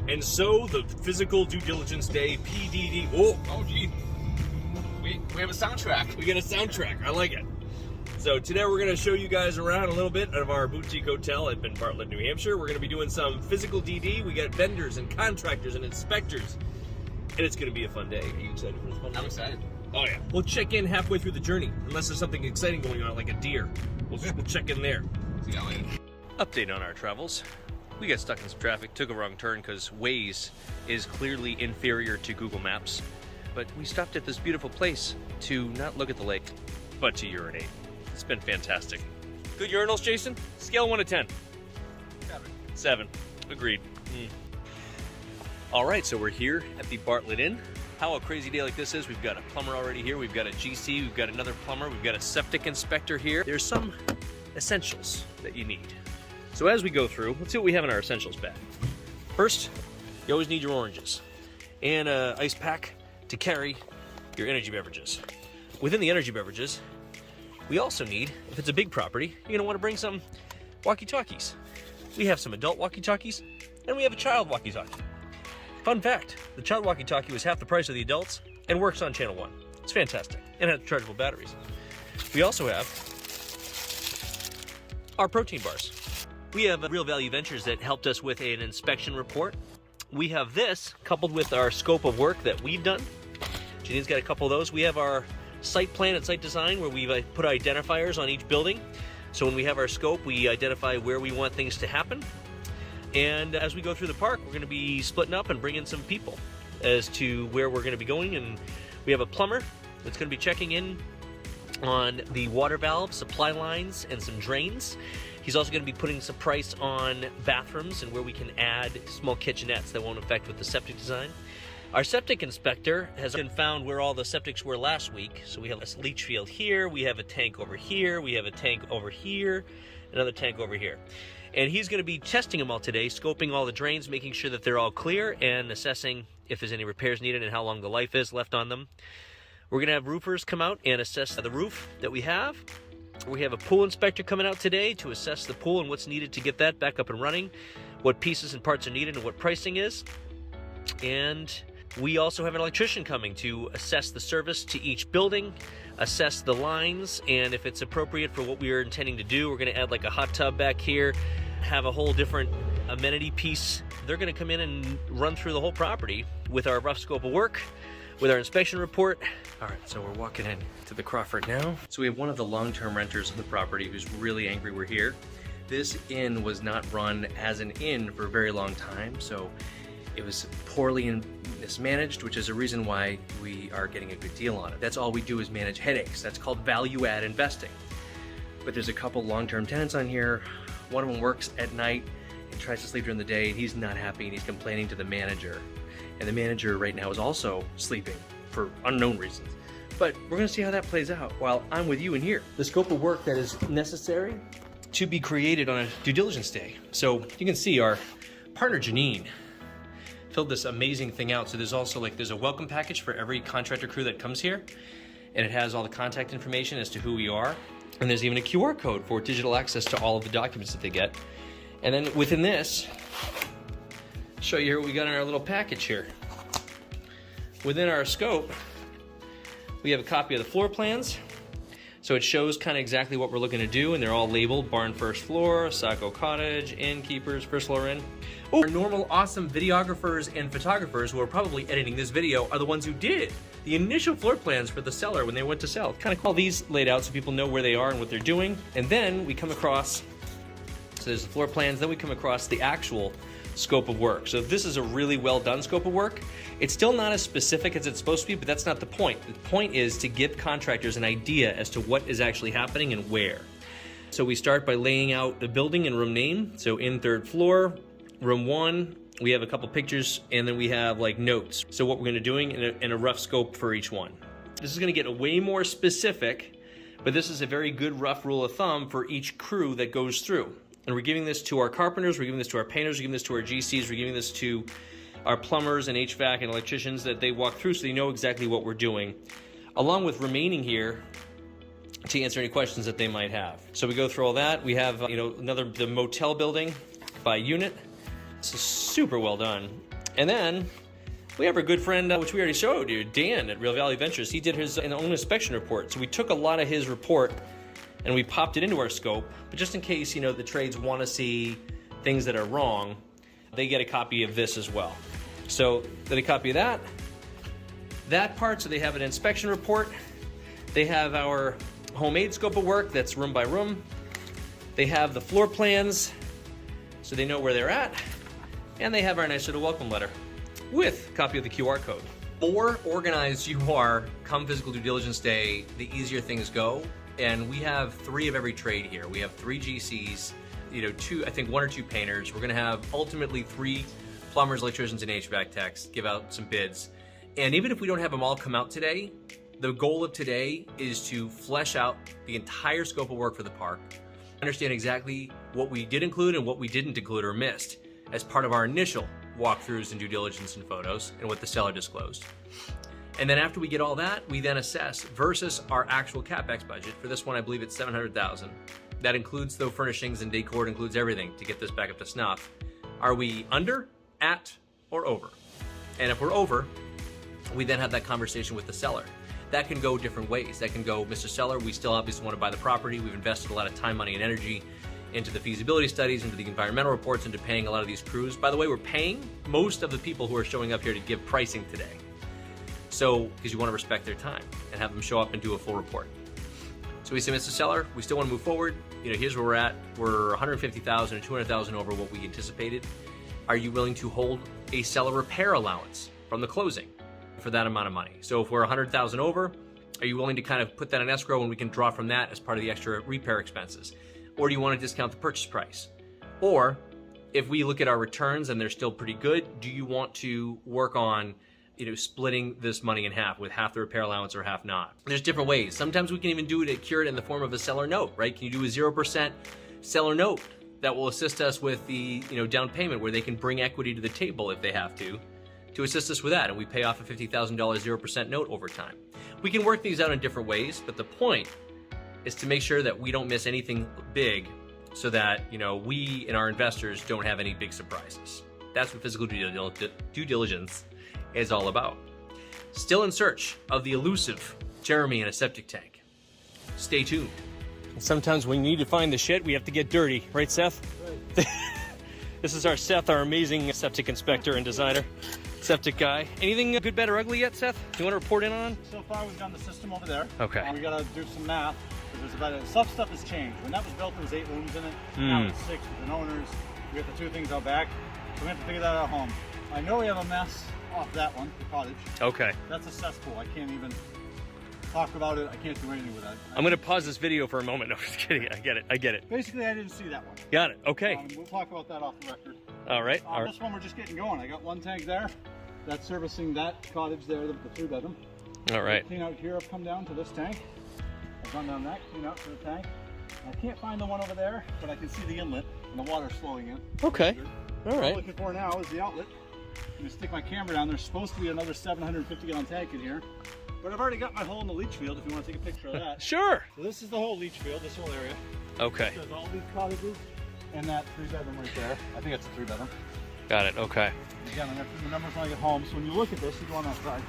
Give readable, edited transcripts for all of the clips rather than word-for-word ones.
And so the physical due diligence day, PDD. Oh gee, We have a soundtrack. we get a soundtrack. I like it. So today we're going to show you guys around a little bit of our boutique hotel in Bartlett, New Hampshire. We're going to be doing some physical DD. We got vendors and contractors and inspectors, and it's going to be a fun day. Are you excited for this fun day? I'm excited. Oh yeah. We'll check in halfway through the journey, unless there's something exciting going on, like a deer. We'll check in there. See you later. Update on our travels. We got stuck in some traffic, took a wrong turn because Waze is clearly inferior to Google Maps. But we stopped at this beautiful place to not look at the lake, but to urinate. It's been fantastic. Good urinals, Jason? Scale 1 to 10. 7. Agreed. All right, so we're here at the Bartlett Inn. How a crazy day like this is, we've got a plumber already here, we've got a GC, we've got another plumber, we've got a septic inspector here. There's some essentials that you need. So as we go through, let's see what we have in our essentials bag. First, you always need your oranges and an ice pack to carry your energy beverages. Within the energy beverages, we also need, if it's a big property, you're gonna wanna bring some walkie-talkies. We have some adult walkie-talkies, and we have a child walkie-talkie. Fun fact, the child walkie-talkie was half the price of the adults and works on channel 1. It's fantastic, and has rechargeable batteries. We also have our protein bars. We have Real Value Ventures that helped us with an inspection report. We have this coupled with our scope of work that we've done. Janine's got a couple of those. We have our site plan and site design where we've put identifiers on each building. So when we have our scope, we identify where we want things to happen. And as we go through the park, we're going to be splitting up and bringing some people as to where we're going to be going. And we have a plumber that's going to be checking in on the water valves, supply lines, and some drains. He's also going to be putting some price on bathrooms and where we can add small kitchenettes that won't affect with the septic design. Our septic inspector has been found where all the septics were last week. So we have a leach field here, we have a tank over here, we have a tank over here, another tank over here. And he's going to be testing them all today, scoping all the drains, making sure that they're all clear, and assessing if there's any repairs needed and how long the life is left on them. We're going to have roofers come out and assess the roof that we have. We have a pool inspector coming out today to assess the pool and what's needed to get that back up and running, what pieces and parts are needed and what pricing is. And we also have an electrician coming to assess the service to each building, assess the lines, and if it's appropriate for what we are intending to do. We're going to add like a hot tub back here, have a whole different amenity piece. They're going to come in and run through the whole property with our rough scope of work, with our inspection report. All right, so we're walking in to the Crawford now. So we have one of the long-term renters of the property who's really angry we're here. This inn was not run as an inn for a very long time, so it was poorly mismanaged, which is a reason why we are getting a good deal on it. That's all we do is manage headaches. That's called value-add investing. But there's a couple long-term tenants on here. One of them works at night and tries to sleep during the day, and he's not happy, and he's complaining to the manager. And the manager right now is also sleeping for unknown reasons. But we're gonna see how that plays out while I'm with you in here. The scope of work that is necessary to be created on a due diligence day. So you can see our partner Janine filled this amazing thing out. So there's also there's a welcome package for every contractor crew that comes here. And it has all the contact information as to who we are. And there's even a QR code for digital access to all of the documents that they get. And then within this, show you here what we got in our little package here. Within our scope, we have a copy of the floor plans. So it shows kind of exactly what we're looking to do, and they're all labeled: barn first floor, Saco cottage, innkeepers, first floor in. Ooh. Our normal awesome videographers and photographers who are probably editing this video are the ones who did the initial floor plans for the seller when they went to sell. Kind of call these laid out so people know where they are and what they're doing. And then we come across, so there's the floor plans, then we come across the actual scope of work. So this is a really well done scope of work. It's still not as specific as it's supposed to be, but that's not the point. The point is to give contractors an idea as to what is actually happening and where. So we start by laying out the building and room name. So in third floor, room 1, we have a couple pictures, and then we have notes. So what we're gonna be doing in a rough scope for each one. This is gonna get way more specific, but this is a very good rough rule of thumb for each crew that goes through. And we're giving this to our carpenters, we're giving this to our painters, we're giving this to our GCs, we're giving this to our plumbers and HVAC and electricians, that they walk through so they know exactly what we're doing, along with remaining here to answer any questions that they might have. So we go through all that. We have the motel building by unit. This is super well done. And then we have our good friend, which we already showed you, Dan at Real Value Ventures. He did his own inspection report. So we took a lot of his report and we popped it into our scope. But just in case, you know, the trades want to see things that are wrong, they get a copy of this as well. So they get a copy of that part, so they have an inspection report. They have our homemade scope of work that's room by room. They have the floor plans, so they know where they're at. And they have our nice little welcome letter with a copy of the QR code. The more organized you are come physical due diligence day, the easier things go. And we have 3 of every trade here. We have 3 GCs, you know, 2, I think 1 or 2 painters. We're gonna have ultimately 3 plumbers, electricians, and HVAC techs give out some bids. And even if we don't have them all come out today, the goal of today is to flesh out the entire scope of work for the park, understand exactly what we did include and what we didn't include or missed as part of our initial walkthroughs and due diligence and photos and what the seller disclosed. And then after we get all that, we then assess versus our actual CapEx budget. For this one, I believe it's $700,000. That includes the furnishings and decor, it includes everything to get this back up to snuff. Are we under, at, or over? And if we're over, we then have that conversation with the seller. That can go different ways. That can go, Mr. Seller, we still obviously want to buy the property. We've invested a lot of time, money, and energy into the feasibility studies, into the environmental reports, into paying a lot of these crews. By the way, we're paying most of the people who are showing up here to give pricing today. So, because you want to respect their time and have them show up and do a full report. So we say, Mr. Seller, we still want to move forward. You know, here's where we're at. We're 150,000 or 200,000 over what we anticipated. Are you willing to hold a seller repair allowance from the closing for that amount of money? So if we're 100,000 over, are you willing to kind of put that in escrow and we can draw from that as part of the extra repair expenses? Or do you want to discount the purchase price? Or if we look at our returns and they're still pretty good, do you want to work on, you know, splitting this money in half with half the repair allowance or half not? There's different ways. Sometimes we can even do it, cure it in the form of a seller note, right? Can you do a 0% seller note that will assist us with the, you know, down payment where they can bring equity to the table if they have to assist us with that, and we pay off a $50,000 0% note over time. We can work these out in different ways, but the point is to make sure that we don't miss anything big so that, you know, we and our investors don't have any big surprises. That's what physical due diligence is all about. Still in search of the elusive Jeremy in a septic tank. Stay tuned. Sometimes when you need to find the shit, we have to get dirty, right, Seth? Right. This is our Seth, our amazing septic inspector and designer. Septic guy. Anything good, bad, or ugly yet, Seth? You want to report in on? So far, we've done the system over there. Okay. We got to do some math. There's about some stuff has changed. When that was built, there was 8 rooms in it. Now it's 6 with an owners. We got the 2 things out back. So we have to figure that out at home. I know we have a mess off that one, the cottage. Okay. That's a cesspool. I can't even talk about it. I can't do anything with that. I'm going to pause this video for a moment. No, just kidding. I get it. Basically, I didn't see that one. Got it. Okay. We'll talk about that off the record. All right. This one, we're just getting going. I got 1 tank there. That's servicing that cottage there, the 3-bedroom. All right. Clean out here, I've come down to this tank. I've gone down that, clean out to the tank. I can't find the one over there, but I can see the inlet and the water's flowing in. Okay. All right. What I'm looking for now is the outlet. I'm gonna stick my camera down. There's supposed to be another 750-gallon tank in here, but I've already got my hole in the leach field if you want to take a picture of that. Sure. So this is the whole leach field, this whole area. Okay. There's all these cottages and that 3-bedroom right there. I think it's a 3-bedroom. Got it. Okay. Again, I'm going to do the numbers when I get home. So when you look at this, you go on that side.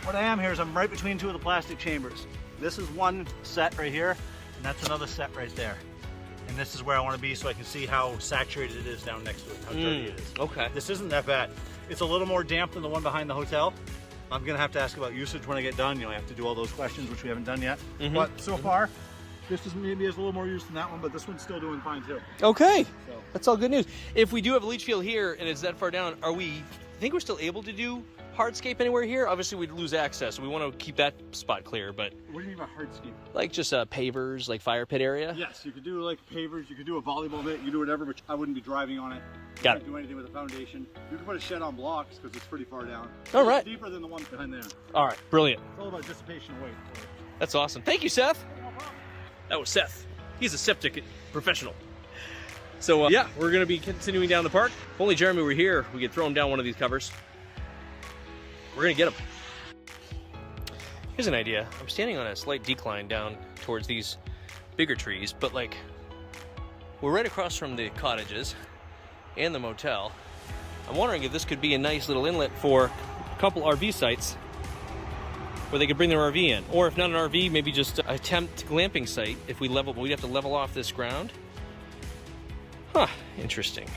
What I am here is I'm right between 2 of the plastic chambers. This is one set right here, and that's another set right there. And this is where I want to be so I can see how saturated it is down next to it, how dirty it is. Okay. This isn't that bad. It's a little more damp than the one behind the hotel. I'm going to have to ask about usage when I get done. You know, I have to do all those questions, which we haven't done yet. But so far, this is maybe has a little more use than that one, but this one's still doing fine too. Okay. So. That's all good news. If we do have a leach field here and it's that far down, think we're still able to do hardscape anywhere here? Obviously we'd lose access, so we want to keep that spot clear, but... What do you mean by hardscape? Like just pavers, like fire pit area? Yes, you could do like pavers, you could do a volleyball net, you could do whatever, but I wouldn't be driving on it. You Got can't it. do anything with the foundation. You can put a shed on blocks because it's pretty far down. All right. It's deeper than the one behind there. All right, brilliant. It's all about dissipation of weight. That's awesome. Thank you, Seth. That was Seth. He's a septic professional. So yeah, we're gonna be continuing down the park. If only Jeremy were here, we could throw him down one of these covers. We're gonna get him. Here's an idea. I'm standing on a slight decline down towards these bigger trees, but like, we're right across from the cottages and the motel. I'm wondering if this could be a nice little inlet for a couple RV sites where they could bring their RV in. Or if not an RV, maybe just a temp glamping site if we level, but we'd have to level off this ground. Huh, interesting.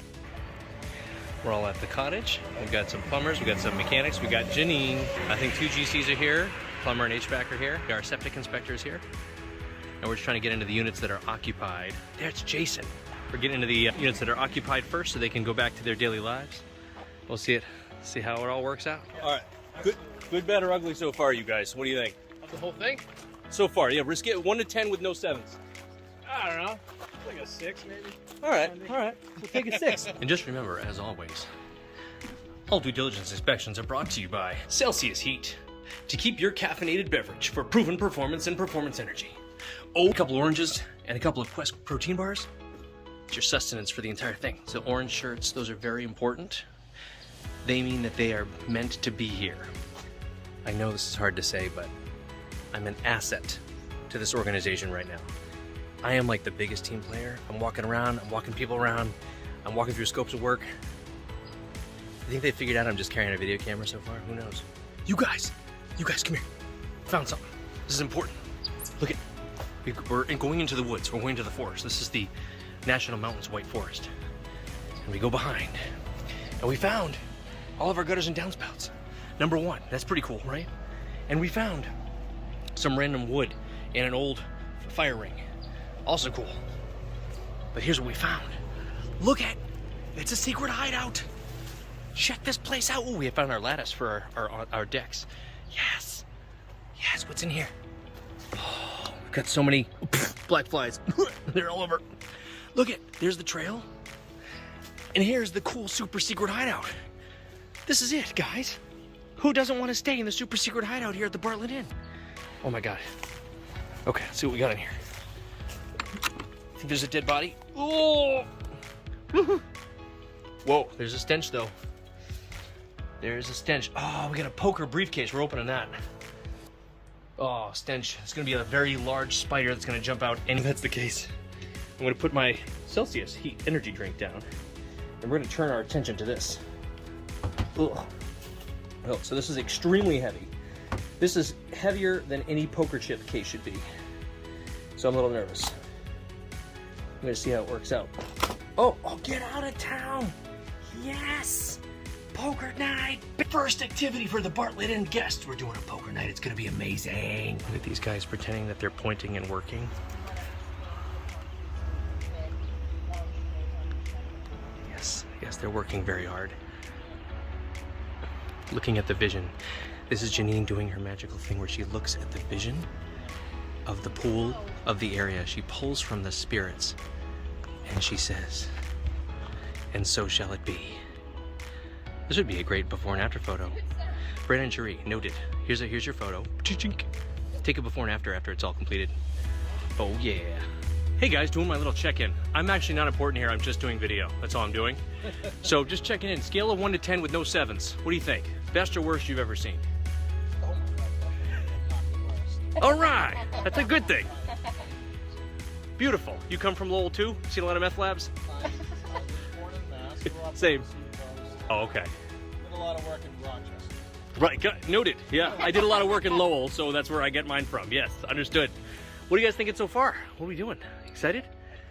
We're all at the cottage. We've got some plumbers, we've got some mechanics, we got Janine. I think 2 GCs are here. Plumber and HVAC are here. Our septic inspector is here. And we're just trying to get into the units that are occupied. There's Jason. We're getting into the units that are occupied first so they can go back to their daily lives. We'll see how it all works out. All right, good, bad, or ugly so far, you guys. What do you think? Of the whole thing? So far, yeah, risk it 1 to 10 with no 7s. I don't know. Like a 6 maybe. All right, we'll take a 6. And just remember, as always, all due diligence inspections are brought to you by Celsius Heat, to keep your caffeinated beverage for proven performance and performance energy. Oh, a couple oranges and a couple of Quest protein bars. It's your sustenance for the entire thing. So orange shirts, those are very important. They mean that they are meant to be here. I know this is hard to say, but I'm an asset to this organization right now. I am like the biggest team player. I'm walking around, I'm walking people around, I'm walking through scopes of work. I think they figured out I'm just carrying a video camera so far. Who knows? You guys, come here. Found something. This is important. Look at, we're going into the woods. We're going to the forest. This is the National Mountains White Forest. And we go behind, and we found all of our gutters and downspouts. Number 1, that's pretty cool, right? And we found some random wood in an old fire ring. Also cool. But here's what we found. Look at, it's a secret hideout. Check this place out. Oh, we have found our lattice for our decks. Yes, what's in here? Oh, we've got so many black flies. They're all over. Look at, there's the trail. And here's the cool super secret hideout. This is it, guys. Who doesn't want to stay in the super secret hideout here at the Bartlett Inn? Oh my God. Okay, let's see what we got in here. I think there's a dead body. Oh! Whoa, there's a stench though. There's a stench. Oh, we got a poker briefcase. We're opening that. Oh, stench. It's gonna be a very large spider that's gonna jump out. And if that's the case, I'm gonna put my Celsius Heat energy drink down. And we're gonna turn our attention to this. Ugh. Oh, so this is extremely heavy. This is heavier than any poker chip case should be. So I'm a little nervous. I'm gonna see how it works out. Oh, get out of town. Yes, poker night. First activity for the Bartlett Inn guests. We're doing a poker night. It's gonna be amazing. Look at these guys pretending that they're pointing and working. Yes, they're working very hard. Looking at the vision. This is Janine doing her magical thing where she looks at the vision of the pool of the area. She pulls from the spirits and she says, and so shall it be. This would be a great before and after photo. Brandon Jury, noted. Here's your photo. Take a before and after it's all completed. Oh yeah. Hey guys, doing my little check-in. I'm actually not important here, I'm just doing video. That's all I'm doing. So just checking in. Scale of 1 to 10 with no 7s. What do you think? Best or worst you've ever seen? All right, that's a good thing. Beautiful. You come from Lowell too? Seen a lot of meth labs? Same. Oh, okay. Did a lot of work in Rochester. Right, noted. Yeah, I did a lot of work in Lowell, so that's where I get mine from. Yes, understood. What are you guys thinking so far? What are we doing? Excited?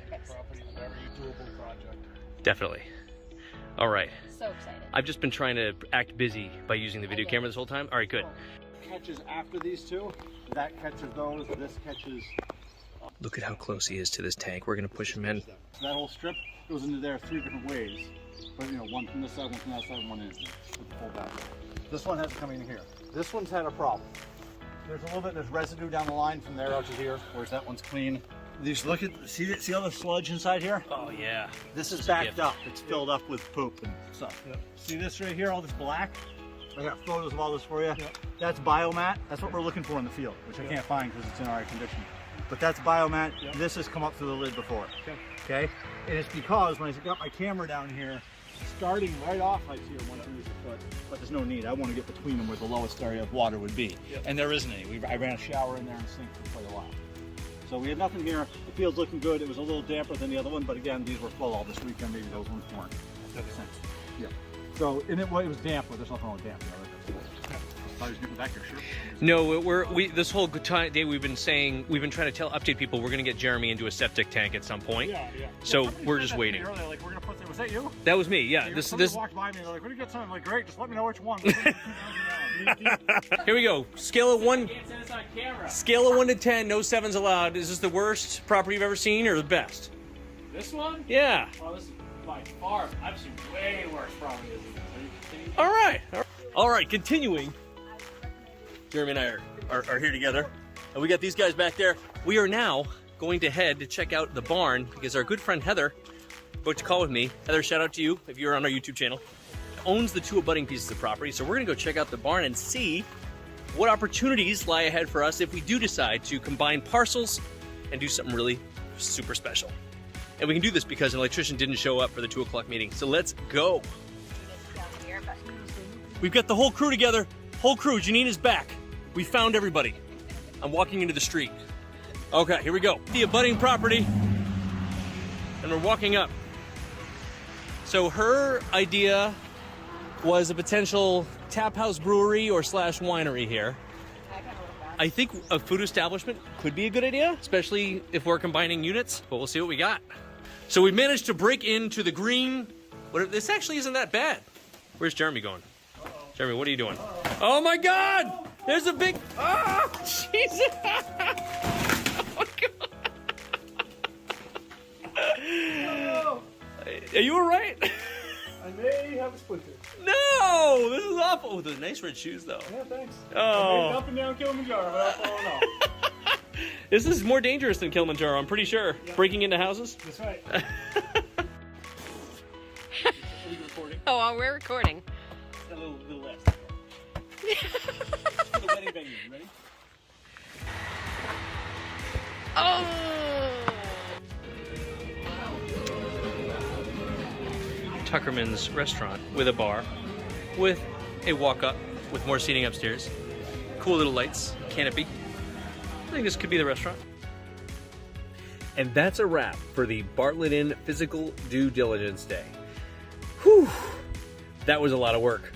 Property is a very doable project. Definitely. All right. So excited. I've just been trying to act busy by using the video camera this whole time. All right, good. Catches after these two. That catches those. This catches. Look at how close he is to this tank. We're gonna push him in. That whole strip goes into there 3 different ways. But you know, one from this side, one from that side, one in with the full back. This one has to come in here. This one's had a problem. There's a little bit, there's residue down the line from there out to here, whereas that one's clean. Just look at, see all the sludge inside here? Oh yeah. This is backed up. It's filled up with poop and stuff. Yep. See this right here, all this black? I got photos of all this for you. Yep. That's biomat. That's what we're looking for in the field, which I can't find because it's in alright condition. But that's biomat. Yep. This has come up through the lid before. Okay? And it's because when I got my camera down here, starting right off I see a 1 foot, but there's no need. I want to get between them where the lowest area of water would be. Yep. And there isn't any. I ran a shower in there and sink for quite a while. So we have nothing here. The field's looking good. It was a little damper than the other one, but again, these were full all this weekend. Maybe those ones weren't. Makes sense. Yeah. So, and it was damp, but there's nothing wrong with damp. I was getting back your shirt. No, this whole day we've been trying to update people we're going to get Jeremy into a septic tank at some point. Yeah. So we're just waiting. Earlier, like, we're gonna put was that you? That was me. Yeah. Yeah, somebody walked by me and they're like, "When you get something?" I'm like, "Great, just let me know which one." Here we go. Scale of 1 to 10. No 7s allowed. Is this the worst property you've ever seen or the best? This one? Yeah. Oh, this is by far. I've seen way worse properties than this. All right. All right. Continuing. Jeremy and I are here together. And we got these guys back there. We are now going to head to check out the barn because our good friend Heather booked a call with me. Heather, shout out to you if you're on our YouTube channel. Owns the 2 abutting pieces of property. So we're going to go check out the barn and see what opportunities lie ahead for us if we do decide to combine parcels and do something really super special. And we can do this because an electrician didn't show up for the 2 o'clock meeting. So let's go. We've got the whole crew together. Whole crew. Janine is back. We found everybody. I'm walking into the street. Okay, here we go. The abutting property. And we're walking up. So her idea was a potential tap house brewery or / winery here. I think a food establishment could be a good idea, especially if we're combining units, but we'll see what we got. So we managed to break into the green. This actually isn't that bad. Where's Jeremy going? Jeremy, what are you doing? Oh my God! There's a big, oh, Jesus! Oh, God. Are you all right? I may have a splinter. No, this is awful. Oh, those nice red shoes, though. Yeah, thanks. Oh. Up and down Kilimanjaro without falling off. This is more dangerous than Kilimanjaro, I'm pretty sure. Yeah. Breaking into houses. That's right. Are we recording? Oh, we're recording. A little less. The wedding venue, you ready? Oh! Tuckerman's restaurant with a bar, with a walk-up, with more seating upstairs. Cool little lights, canopy. I think this could be the restaurant. And that's a wrap for the Bartlett Inn Physical Due Diligence Day. Whew! That was a lot of work.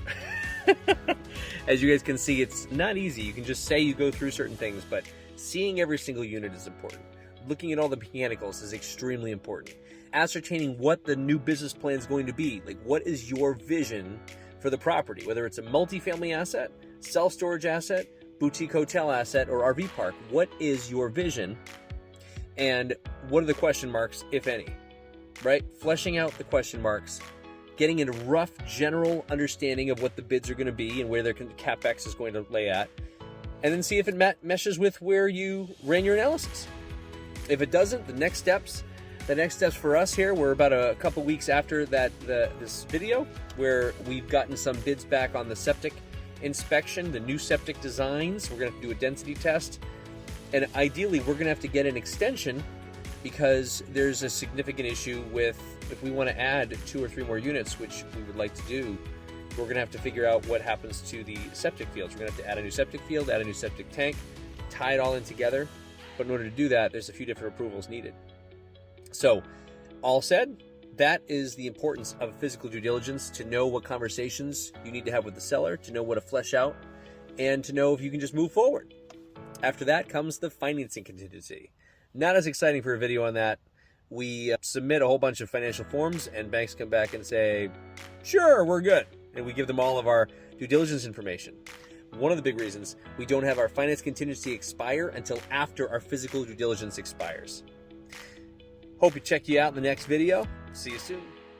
As you guys can see, it's not easy. You can just say you go through certain things, but seeing every single unit is important. Looking at all the mechanicals is extremely important. Ascertaining what the new business plan is going to be. Like, what is your vision for the property? Whether it's a multifamily asset, self-storage asset, boutique hotel asset, or RV park, what is your vision? And what are the question marks, if any? Right? Fleshing out the question marks, getting a rough general understanding of what the bids are going to be and where their CapEx is going to lay at, and then see if it meshes with where you ran your analysis. If it doesn't, the next steps for us here, we're about a couple weeks after this video, where we've gotten some bids back on the septic inspection, the new septic designs. We're going to have to do a density test, and ideally we're going to have to get an extension because there's a significant issue with, if we want to add 2 or 3 more units, which we would like to do, we're going to have to figure out what happens to the septic fields. We're going to have to add a new septic field, add a new septic tank, tie it all in together. But in order to do that, there's a few different approvals needed. So, all said, that is the importance of physical due diligence, to know what conversations you need to have with the seller, to know what to flesh out, and to know if you can just move forward. After that comes the financing contingency. Not as exciting for a video on that. We submit a whole bunch of financial forms, and banks come back and say, sure, we're good. And we give them all of our due diligence information. One of the big reasons we don't have our finance contingency expire until after our physical due diligence expires. Hope to check you out in the next video. See you soon.